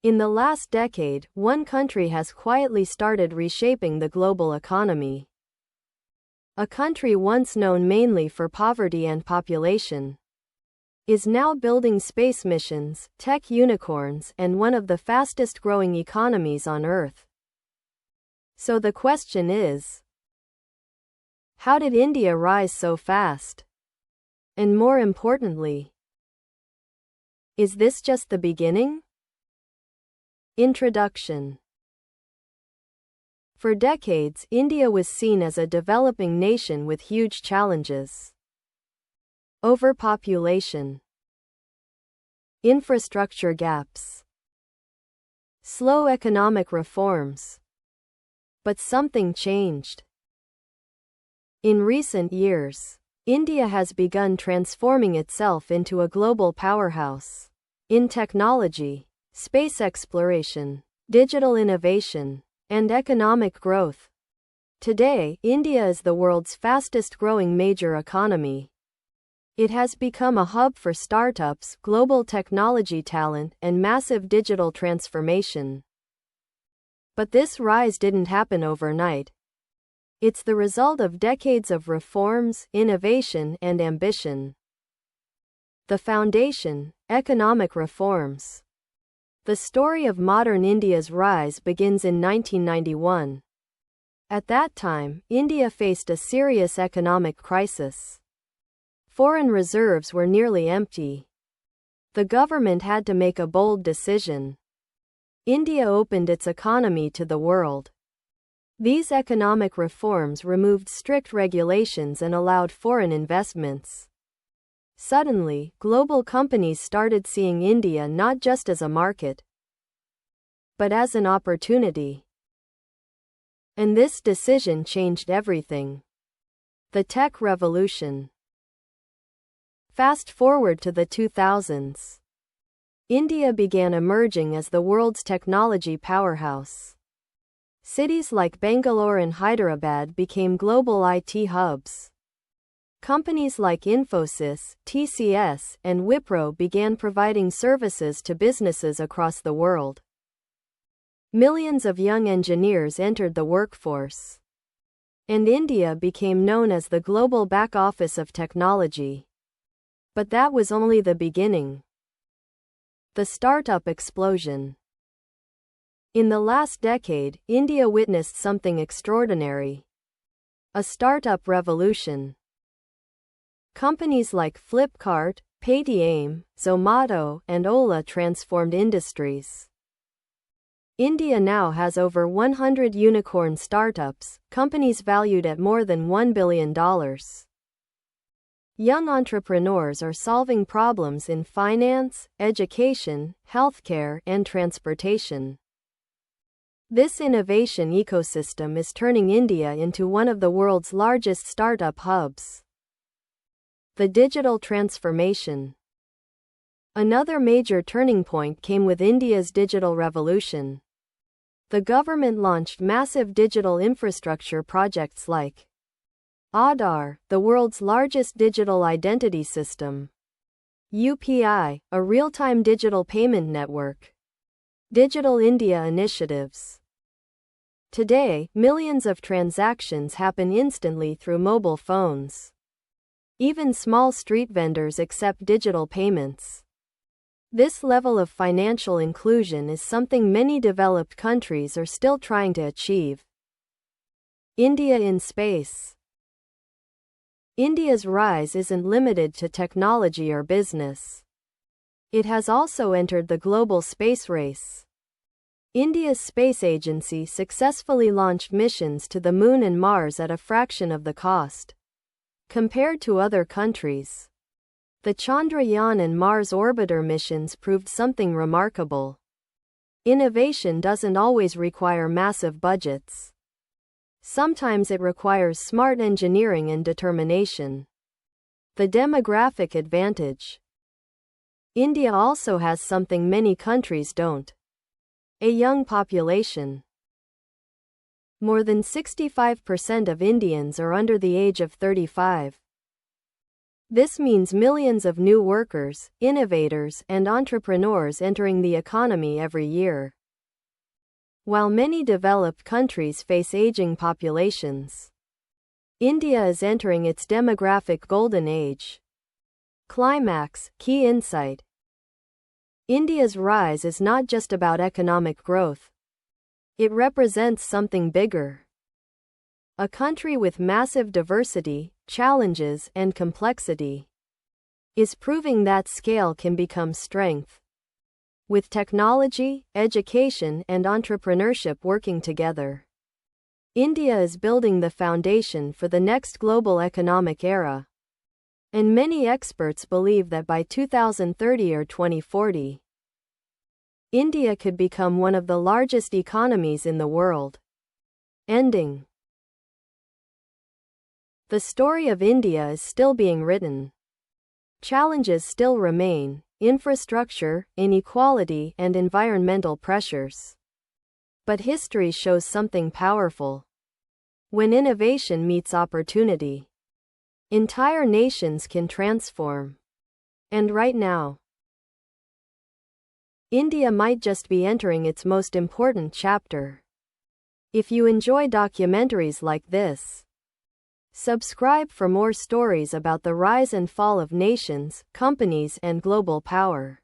In the last decade, one country has quietly started reshaping the global economy. A country once known mainly for poverty and population is now building space missions, tech unicorns, and one of the fastest growing economies on Earth. So the question is, how did India rise so fast? And more importantly, is this just the beginning? Introduction. For decades, India was seen as a developing nation with huge challenges. Overpopulation, infrastructure gaps, slow economic reforms. But something changed. In recent years, India has begun transforming itself into a global powerhouse in technology, space exploration, digital innovation, and economic growth. Today, India is the world's fastest growing major economy. It has become a hub for startups, global technology talent, and massive digital transformation. But this rise didn't happen overnight. It's the result of decades of reforms, innovation, and ambition. The foundation: economic reforms. The story of modern India's rise begins in 1991. At that time, India faced a serious economic crisis. Foreign reserves were nearly empty. The government had to make a bold decision. India opened its economy to the world. These economic reforms removed strict regulations and allowed foreign investments. Suddenly, global companies started seeing India not just as a market, but as an opportunity. And this decision changed everything. The tech revolution. Fast forward to the 2000s. India began emerging as the world's technology powerhouse. Cities like Bangalore and Hyderabad became global IT hubs. Companies like Infosys, TCS, and Wipro began providing services to businesses across the world. Millions of young engineers entered the workforce. And India became known as the global back office of technology. But that was only the beginning. The startup explosion. In the last decade, India witnessed something extraordinary. A startup revolution. Companies like Flipkart, Paytm, Zomato, and Ola transformed industries. India now has over 100 unicorn startups, companies valued at more than $1 billion. Young entrepreneurs are solving problems in finance, education, healthcare, and transportation. This innovation ecosystem is turning India into one of the world's largest startup hubs. The digital transformation. Another major turning point came with India's digital revolution. The government launched massive digital infrastructure projects like Aadhaar, the world's largest digital identity system; UPI, a real-time digital payment network; Digital India initiatives. Today, millions of transactions happen instantly through mobile phones. Even small street vendors accept digital payments. This level of financial inclusion is something many developed countries are still trying to achieve. India in space. India's rise isn't limited to technology or business. It has also entered the global space race. India's space agency successfully launched missions to the Moon and Mars at a fraction of the cost compared to other countries. The Chandrayaan and Mars orbiter missions proved something remarkable. Innovation doesn't always require massive budgets. Sometimes it requires smart engineering and determination. The demographic advantage. India also has something many countries don't: a young population. More than 65% of Indians are under the age of 35. This means millions of new workers, innovators, and entrepreneurs entering the economy every year. While many developed countries face aging populations, India is entering its demographic golden age. Climax, key insight. India's rise is not just about economic growth. It represents something bigger. A country with massive diversity, challenges, and complexity is proving that scale can become strength. With technology, education, and entrepreneurship working together, India is building the foundation for the next global economic era. And many experts believe that by 2030 or 2040, India could become one of the largest economies in the world. Ending. The story of India is still being written. Challenges still remain: infrastructure, inequality, and environmental pressures. But history shows something powerful. When innovation meets opportunity, entire nations can transform. And right now, India might just be entering its most important chapter. If you enjoy documentaries like this, subscribe for more stories about the rise and fall of nations, companies, and global power.